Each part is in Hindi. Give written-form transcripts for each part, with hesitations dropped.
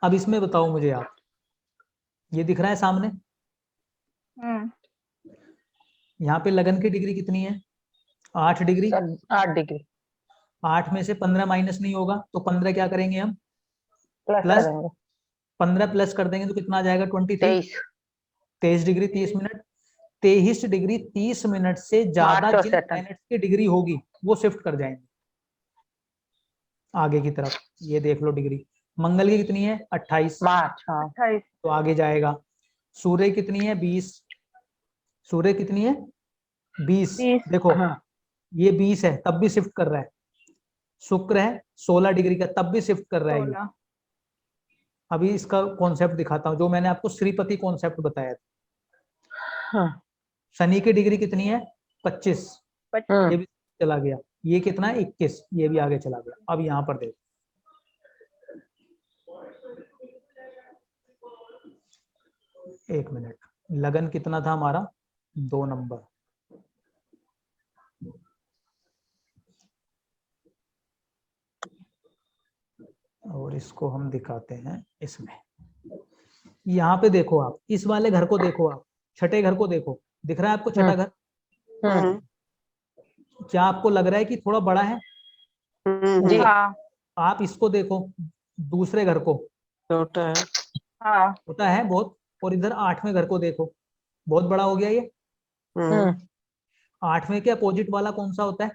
अब इसमें बताओ मुझे आप, ये दिख रहा है सामने, यहाँ पे लगन की डिग्री कितनी है? 8 डिग्री। 8 डिग्री। 8 में से 15 माइनस नहीं होगा, तो 15 क्या करेंगे हम? Plus plus. करेंगे। 15 प्लस कर देंगे तो कितना आ जाएगा? 23। 23। 23 डिग्री 30 मिनट। 23 डिग्री 30 मिनट से ज्यादा 800 जिन सेकंड। प्लैनेट्स की डिग्री होगी वो शिफ्ट कर जाएंगे आगे की तरफ। ये देख लो डिग्री। मंगल की कितनी है? 28, मार्च। हाँ। 28। तो आगे जाएगा। सूर्य कितनी है? 20। सूर्य कितनी है? 20। 20। देखो हाँ। ये 20 है तब भी शिफ्ट कर रहा है। शुक्र है 16 डिग्री का, तब भी शिफ्ट कर रहा है ये। 16। अभी इसका कॉन्सेप्ट दिखाता हूँ, जो मैंने आपको श्रीपति कॉन्सेप्ट बताया था। हाँ। शनि की डिग्री कितनी है? 25, ये हम्म। भी चला गया। ये कितना है? 21, ये भी आगे चला गया। अब यहाँ पर देखो, एक मिनट, लगन कितना था हमारा? 2 नंबर। और इसको हम दिखाते हैं इसमें। यहाँ पे देखो आप, इस वाले घर को देखो आप, छठे घर को देखो, दिख रहा है आपको छठा घर? क्या आपको लग रहा है कि थोड़ा बड़ा है? जी। हाँ। आप इसको देखो, दूसरे घर को, छोटा है। हाँ। छोटा है बहुत। और इधर 8वें घर को देखो, बहुत बड़ा हो गया ये। 8वें के अपोजिट वाला कौन सा होता है?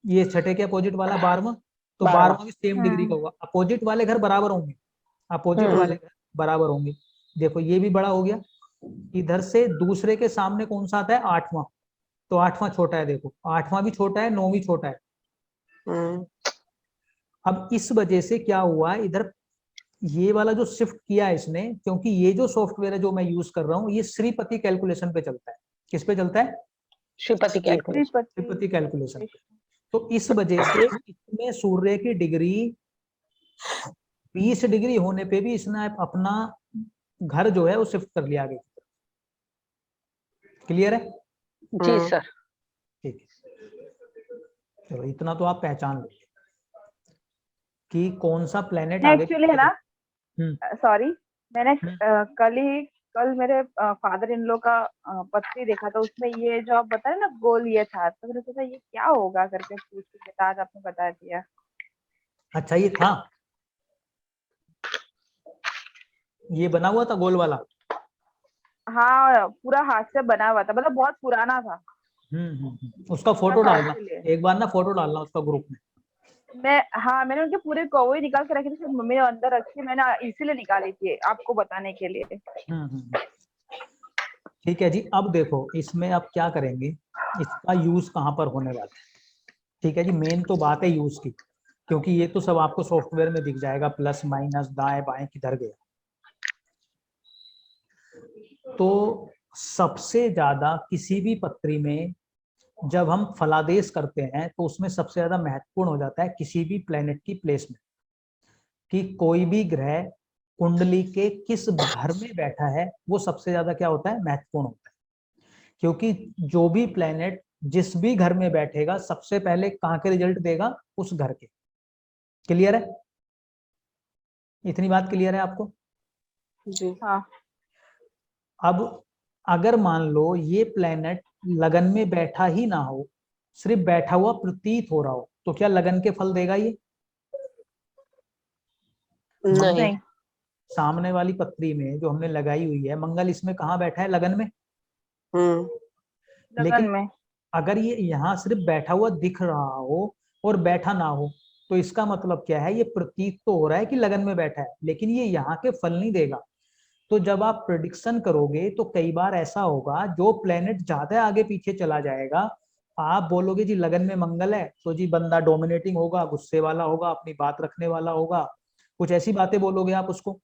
ये छठे के अपोजिट वाला 12वां। तो 12वां भी सेम डिग्री का होगा। अपोजिट वाले घर बराबर होंगे, अपोजिट वाले घर बराबर होंगे। देखो ये भी बड़ा हो गया। इधर से दूसरे के सामने कौन सा आता है? 8वां। तो 8वां छोटा है, देखो 8वां भी छोटा है, 9वीं छोटा है। अब इस वजह से क्या हुआ इधर, ये वाला जो शिफ्ट किया है इसने, क्योंकि ये जो सॉफ्टवेयर है जो मैं यूज कर रहा हूँ, ये श्रीपति कैलकुलेशन पे चलता है। किस पे चलता है? श्रीपति कैलकुलेशन। श्रीपति कैलकुलेशन पे। तो इस वजह से इसमें सूर्य की डिग्री 20 डिग्री होने पे भी इसने अपना घर जो है वो शिफ्ट कर लिया आगे। क्लियर है? जी सर। ठीक है, चलो इतना तो आप पहचान लो कि कौन सा प्लेनेट आगे एक्चुअली है ना, हम्म सॉरी, मैंने कल मेरे फादर इन लॉ का पत्री देखा था, उसमें ये जो आप बता रहे ना गोल ये था, तो मैंने सोचा ये क्या होगा करके पूछ के, तो आज आपने बता दिया। अच्छा ये था, ये बना हुआ था गोल वाला। हाँ, पूरा हाथ से बना हुआ था, मतलब बहुत पुराना था। उसका फोटो था डालना, इसीलिए एक बार ना फोटो डालना उसका ग्रुप में। मैंने उनके पूरे कौवे निकाल के रखे थे, फिर मम्मी ने अंदर रखी, मैंने इसीलिए निकाली थी आपको बताने के लिए। ठीक है जी। अब देखो इसमें अब क्या करेंगे, इसका यूज कहाँ पर होने वाला है। ठीक है जी, मेन तो बात है यूज की, क्योंकि ये तो सब आपको सॉफ्टवेयर में दिख जाएगा, प्लस माइनस दाएं बाएं किधर गया। तो सबसे ज्यादा किसी भी पत्री में जब हम फलादेश करते हैं तो उसमें सबसे ज्यादा महत्वपूर्ण हो जाता है किसी भी प्लेनेट की प्लेसमेंट, कि कोई भी ग्रह कुंडली के किस घर में बैठा है, वो सबसे ज्यादा क्या होता है? महत्वपूर्ण होता है। क्योंकि जो भी प्लेनेट जिस भी घर में बैठेगा सबसे पहले कहाँ के रिजल्ट देगा? उस घर के। क्लियर है? इतनी बात क्लियर है आपको? जी। हाँ। अब अगर मान लो ये प्लेनेट लगन में बैठा ही ना हो, सिर्फ बैठा हुआ प्रतीत हो रहा हो, तो क्या लगन के फल देगा ये? नहीं। सामने वाली पत्री में जो हमने लगाई हुई है, मंगल इसमें कहाँ बैठा है? लगन में। लगन लेकिन में। अगर ये यहाँ सिर्फ बैठा हुआ दिख रहा हो और बैठा ना हो, तो इसका मतलब क्या है? ये प्रतीत तो हो रहा है कि लगन में बैठा है, लेकिन ये यहाँ के फल नहीं देगा। तो जब आप प्रेडिक्शन करोगे तो कई बार ऐसा होगा, जो प्लेनेट ज्यादा आगे पीछे चला जाएगा, आप बोलोगे जी लगन में मंगल है, तो जी बंदा डोमिनेटिंग होगा, गुस्से वाला होगा, अपनी बात रखने वाला होगा, कुछ ऐसी बातें बोलोगे आप उसको।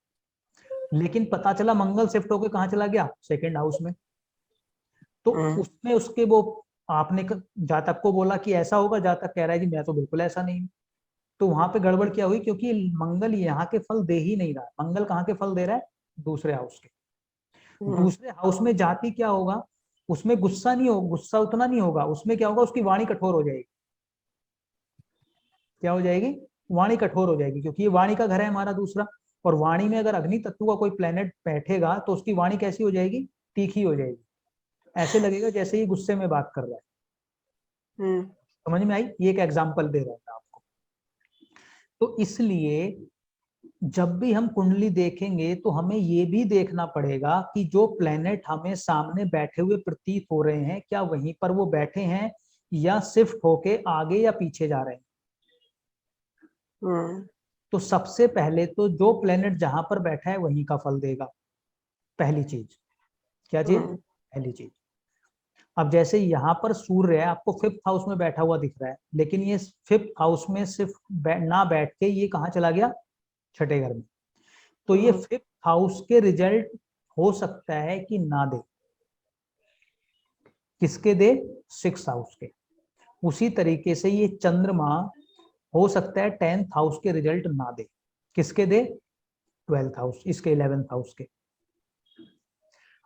लेकिन पता चला मंगल शिफ्ट होकर कहाँ चला गया? सेकंड हाउस में। तो उसमें उसके वो, आपने जातक को बोला कि ऐसा होगा, जातक कह रहा है जी मैं तो बिल्कुल ऐसा नहीं। तो वहां पे गड़बड़ क्या हुई? क्योंकि मंगल यहाँ के फल दे ही नहीं रहा। मंगल कहाँ के फल दे रहा है? दूसरे हाउस के। दूसरे हाउस में जाति क्या होगा? उसमें गुस्सा नहीं होगा, गुस्सा उतना नहीं होगा। उसमें क्या होगा? उसकी वाणी कठोर हो जाएगी। क्या हो जाएगी? वाणी कठोर हो जाएगी, क्योंकि ये वाणी का घर है हमारा दूसरा। और वाणी में अगर अग्नि तत्व का कोई प्लेनेट बैठेगा तो उसकी वाणी कैसी हो जाएगी? तीखी हो जाएगी, ऐसे लगेगा जैसे ये गुस्से में बात कर रहा है। समझ में आई? ये एक एग्जाम्पल दे रहा था आपको। तो इसलिए जब भी हम कुंडली देखेंगे तो हमें ये भी देखना पड़ेगा कि जो प्लेनेट हमें सामने बैठे हुए प्रतीत हो रहे हैं, क्या वहीं पर वो बैठे हैं या शिफ्ट होके आगे या पीछे जा रहे हैं। तो सबसे पहले तो जो प्लेनेट जहां पर बैठा है वहीं का फल देगा, पहली चीज। क्या चीज? पहली चीज। अब जैसे यहाँ पर सूर्य है, आपको 5th हाउस में बैठा हुआ दिख रहा है, लेकिन ये 5th हाउस में सिर्फ ना बैठ के ये कहाँ चला गया? छठे घर में। तो ये 5th हाउस के रिजल्ट हो सकता है कि ना दे। किसके दे? 6th हाउस के। उसी तरीके से ये चंद्रमा हो सकता है 10th हाउस के रिजल्ट ना दे। किसके दे? 12th हाउस, इसके 11th हाउस के।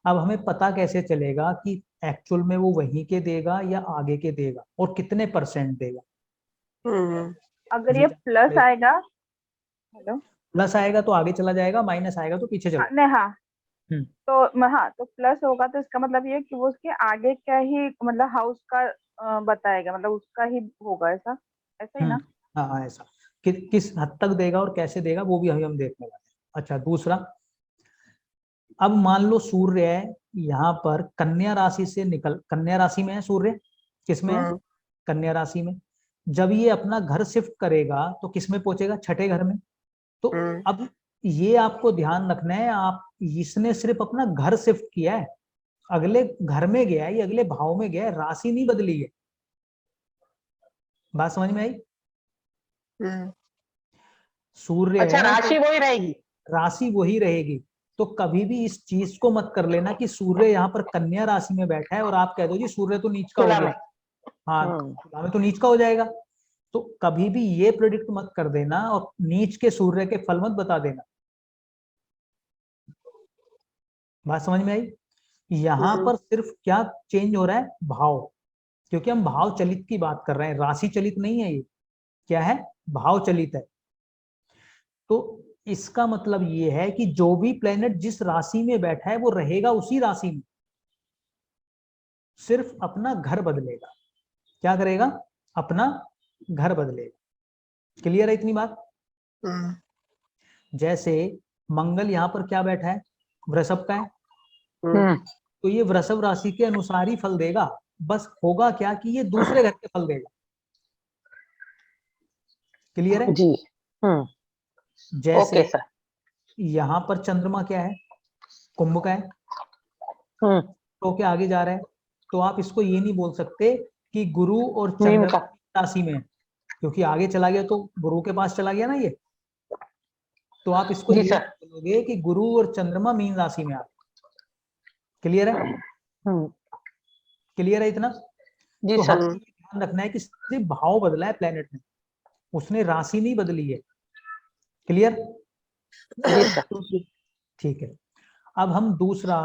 अब हमें पता कैसे चलेगा कि एक्चुअल में वो वहीं के देगा या आगे के देगा, और कितने परसेंट देगा? अगर ये प्लस आएगा, हेलो, प्लस आएगा तो आगे चला जाएगा, माइनस आएगा तो पीछे चला नहीं, हाँ, तो प्लस होगा तो इसका मतलब ये कि वो उसके आगे का ही मतलब हाउस का बताएगा, मतलब उसका ही होगा, ऐसा ऐसा ही ना? हाँ, ऐसा। किस हद तक देगा और कैसे देगा वो भी हम देखने वाले हैं। अच्छा, दूसरा, अब मान लो सूर्य है यहाँ पर कन्या राशि से कन्या राशि में है सूर्य। किसमें है? कन्या राशि में। जब ये अपना घर शिफ्ट करेगा तो किसमें पहुंचेगा? छठे घर में। तो अब ये आपको ध्यान रखना है, आप इसने सिर्फ अपना घर शिफ्ट किया है, अगले घर में गया है, ये अगले भाव में गया है, राशि नहीं बदली है। बात समझ में आई? सूर्य अच्छा, है, राशि वही रहेगी? राशि वही रहेगी। तो कभी भी इस चीज को मत कर लेना कि सूर्य यहाँ पर कन्या राशि में बैठा है और आप कह दो जी सूर्य तो नीच का हो गया। हाँ, तुला में तो नीच का हो जाएगा। तो कभी भी ये प्रेडिक्ट मत कर देना और नीच के सूर्य के फल मत बता देना। बात समझ में आई? यहाँ पर सिर्फ क्या चेंज हो रहा है? भाव। क्योंकि हम भाव चलित की बात कर रहे हैं, राशि चलित नहीं है ये। क्या है? भाव चलित है। तो इसका मतलब ये है कि जो भी प्लेनेट जिस राशि में बैठा है वो रहेगा उसी राशि में, सिर्फ अपना घर बदलेगा। क्या करेगा? अपना घर बदलेगा। क्लियर है इतनी बात? जैसे मंगल यहाँ पर क्या बैठा है? वृषभ का है। तो ये वृषभ राशि के अनुसार ही फल देगा। बस होगा क्या कि ये दूसरे घर के फल देगा। क्लियर है? जी। जैसे ओके सर। यहाँ पर चंद्रमा क्या है? कुंभ का है। तो क्या आगे जा रहा है, तो आप इसको ये नहीं बोल सकते कि गुरु और चंद्रमा राशि में है, क्योंकि आगे चला गया तो गुरु के पास चला गया ना ये। तो आप इसको ये बोलोगे कि गुरु और चंद्रमा मीन राशि में आ। क्लियर है? क्लियर है इतना? जी तो सर। हमें ध्यान रखना है कि सिर्फ भाव बदला है प्लेनेट ने, उसने राशि नहीं बदली है। क्लियर? जी सर। ठीक है। अब हम दूसरा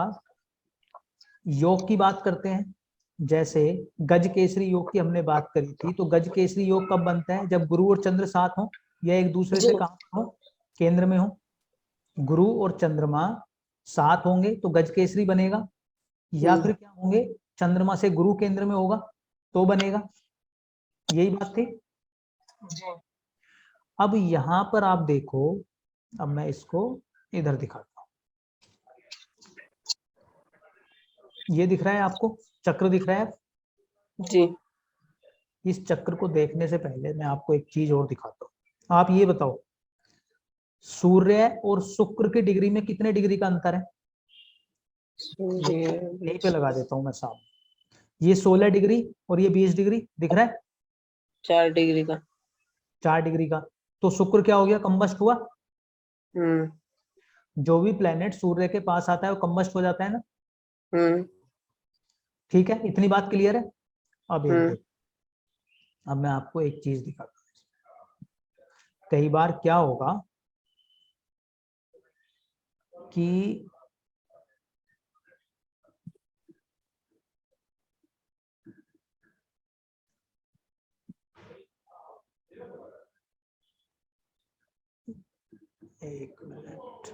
योग की बात करते हैं। जैसे गज केसरी योग की हमने बात करी थी, तो गज केसरी योग कब बनता है? जब गुरु और चंद्र साथ हो या एक दूसरे से कहां हो? केंद्र में हो। गुरु और चंद्रमा साथ होंगे तो गज केसरी बनेगा, या फिर क्या होंगे? चंद्रमा से गुरु केंद्र में होगा तो बनेगा। यही बात थी। अब यहां पर आप देखो, अब मैं इसको इधर दिखाता हूं। ये दिख रहा है आपको? चक्र दिख रहा है? जी। इस चक्र को देखने से पहले मैं आपको एक चीज और दिखाता हूँ। आप ये बताओ, सूर्य और शुक्र की डिग्री में कितने डिग्री का अंतर है? यहीं पे लगा देता हूँ मैं सामने। ये 16 डिग्री और ये 20 डिग्री दिख रहा है? 4 डिग्री का। 4 डिग्री का। तो शुक्र क्या हो गया? कंबस्ट हुआ। जो भी प्लेनेट सूर्य के पास आता है वो कंबस्ट हो जाता है ना। ठीक है, इतनी बात क्लियर है? अब एक देखो, अब मैं आपको एक चीज दिखाता हूँ। कई बार क्या होगा कि एक मिनट,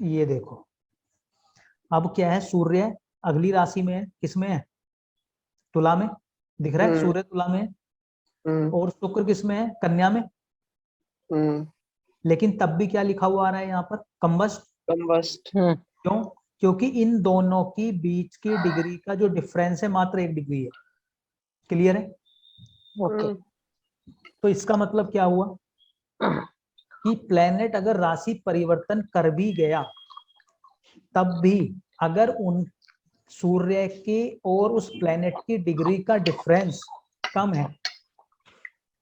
ये देखो, अब क्या है, सूर्य अगली राशि में है, किसमें है, तुला में, दिख रहा है सूर्य तुला में है, और शुक्र किसमें है, कन्या में। लेकिन तब भी क्या लिखा हुआ आ रहा है यहाँ पर, कंबस्ट। कंबस्ट। क्यों? क्योंकि इन दोनों की बीच की डिग्री का जो डिफरेंस है मात्र 1 डिग्री है। क्लियर है? ओके। तो इसका मतलब क्या हुआ कि प्लेनेट अगर राशि परिवर्तन कर भी गया, तब भी अगर उन सूर्य की और उस प्लेनेट की डिग्री का डिफरेंस कम है,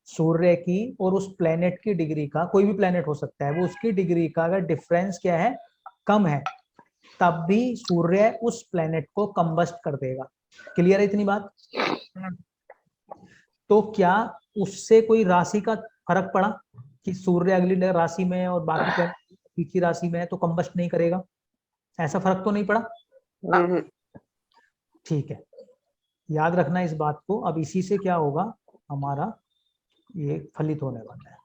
सूर्य की और उस प्लेनेट की डिग्री का, कोई भी प्लेनेट हो सकता है, वो उसकी डिग्री का अगर डिफरेंस क्या है, कम है, तब भी सूर्य उस प्लेनेट को कंबस्ट कर देगा। क्लियर है इतनी बात? तो क्या उससे कोई राशि का फर्क पड़ा कि सूर्य अगली राशि में है और बाकी प्लेनेट तीसरी राशि में है तो कंबस्ट नहीं करेगा? ऐसा फर्क तो नहीं पड़ा। ठीक है, याद रखना इस बात को। अब इसी से क्या होगा, हमारा ये फलित होने वाला है।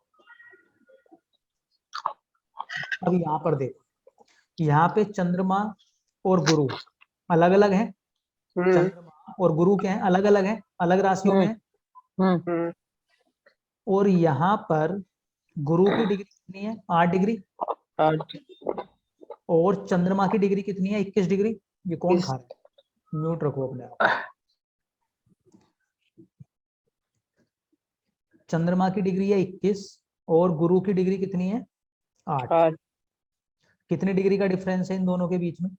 अब यहाँ पर देखो, यहाँ पे चंद्रमा और गुरु अलग अलग है, चंद्रमा और गुरु क्या है, अलग अलग है, अलग राशियों में है। और यहाँ पर गुरु की डिग्री कितनी है, 8 डिग्री, 8। और चंद्रमा की डिग्री कितनी है, 21 डिग्री। ये कौन खा रहा है, म्यूट रखो अपने आप। चंद्रमा की डिग्री है 21 और गुरु की डिग्री कितनी है, 8। कितनी डिग्री का डिफरेंस है इन दोनों के बीच में,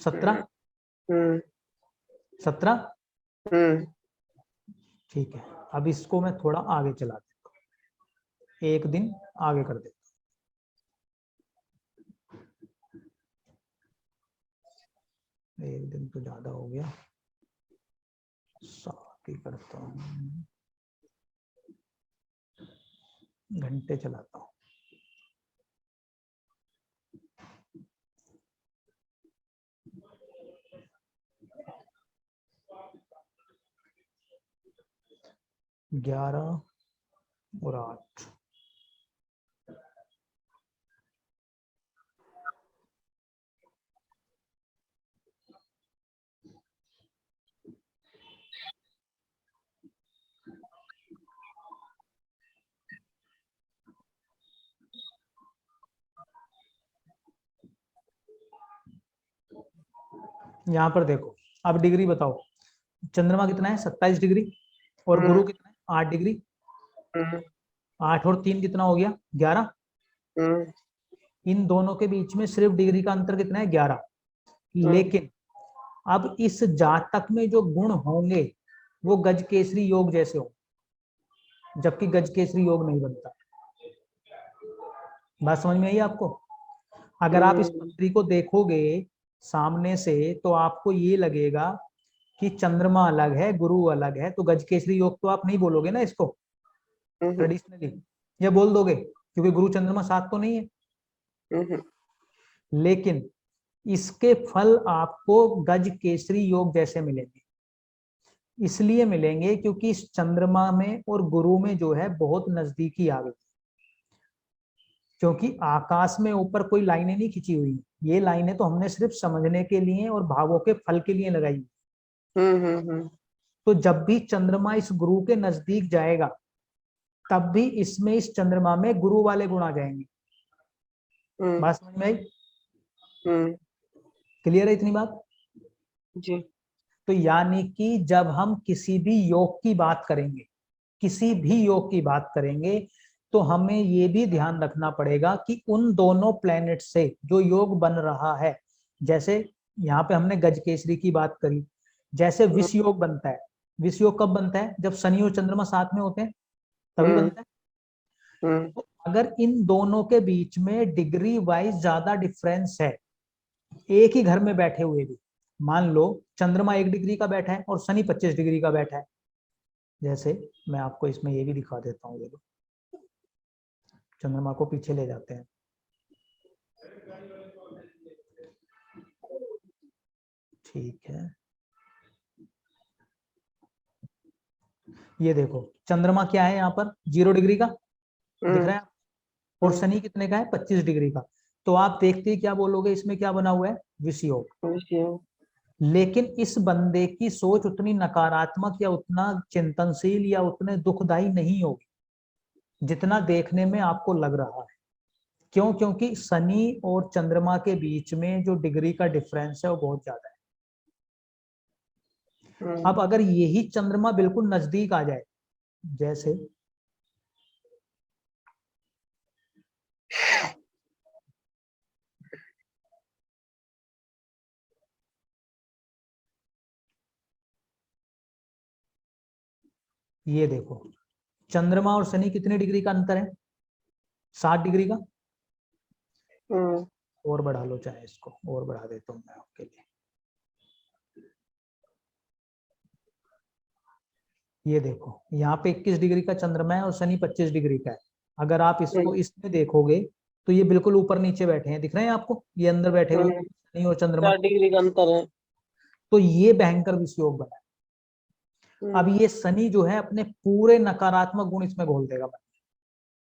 17। 17। ठीक है, अब इसको मैं थोड़ा आगे चला देता हूँ, एक दिन आगे कर देता हूँ। एक दिन तो ज्यादा हो गया, 7 ही करता हूँ, घंटे चलाता हूँ। ग्यारह और 8, यहाँ पर देखो, अब डिग्री बताओ, चंद्रमा कितना है, 27 डिग्री, और गुरु कितना है, 8 डिग्री। 8 और 3 कितना हो गया, 11। इन दोनों के बीच में सिर्फ डिग्री का अंतर कितना है, 11। लेकिन अब इस जातक में जो गुण होंगे वो गज केसरी योग जैसे हो, जबकि गज केसरी योग नहीं बनता। बात समझ में आई आपको? अगर आप इस पत्री को देखोगे सामने से तो आपको ये लगेगा कि चंद्रमा अलग है, गुरु अलग है, तो गज केसरी योग तो आप नहीं बोलोगे ना इसको ट्रेडिशनली, या बोल दोगे क्योंकि गुरु चंद्रमा साथ तो नहीं है। लेकिन इसके फल आपको गज केसरी योग जैसे मिलेंगे। इसलिए मिलेंगे क्योंकि इस चंद्रमा में और गुरु में जो है बहुत नजदीकी आ गई, क्योंकि आकाश में ऊपर कोई लाइनें नहीं खिंची हुई, ये लाइनें तो हमने सिर्फ समझने के लिए और भावों के फल के लिए लगाई। तो जब भी चंद्रमा इस गुरु के नजदीक जाएगा तब भी इसमें, इस चंद्रमा में गुरु वाले गुण आ जाएंगे। बात समझ में आई? क्लियर है इतनी बात जी? तो यानी कि जब हम किसी भी योग की बात करेंगे, किसी भी योग की बात करेंगे, तो हमें ये भी ध्यान रखना पड़ेगा कि उन दोनों प्लेनेट से जो योग बन रहा है, जैसे यहाँ पे हमने गजकेसरी की बात करी, जैसे विष योग बनता है। विष योग कब बनता है, जब शनि और चंद्रमा साथ में होते हैं तभी बनता है। तो अगर इन दोनों के बीच में डिग्री वाइज ज्यादा डिफरेंस है, एक ही घर में बैठे हुए भी, मान लो चंद्रमा 1 डिग्री का बैठा है और शनि 25 डिग्री का बैठा है, जैसे मैं आपको इसमें ये भी दिखा देता हूँ, देखो चंद्रमा को पीछे ले जाते हैं, ठीक है, ये देखो चंद्रमा क्या है यहाँ पर 0 डिग्री का दिख रहा है, और शनि कितने का है 25 डिग्री का। तो आप देखते ही क्या बोलोगे, इसमें क्या बना हुआ है, विषयोग। लेकिन इस बंदे की सोच उतनी नकारात्मक या उतना चिंतनशील या उतने दुखदायी नहीं होगी जितना देखने में आपको लग रहा है। क्यों? क्योंकि शनि और चंद्रमा के बीच में जो डिग्री का डिफरेंस है वो बहुत ज्यादा है। अब अगर यही चंद्रमा बिल्कुल नजदीक आ जाए, जैसे ये देखो चंद्रमा और शनि कितने डिग्री का अंतर है, 60 डिग्री का। और बढ़ा लो चाहे, इसको और बढ़ा देता हूं मैं आपके लिए। ये देखो यहाँ पे 21 डिग्री का चंद्रमा है और शनि 25 डिग्री का है। अगर आप इसको इसमें देखोगे तो ये बिल्कुल ऊपर नीचे बैठे हैं, दिख रहे हैं आपको, ये अंदर बैठे हुए शनि और चंद्रमा, 4 डिग्री का अंतर है। तो ये भयंकर विषयोग बना है। अब ये शनि जो है अपने पूरे नकारात्मक गुण इसमें घोल देगा।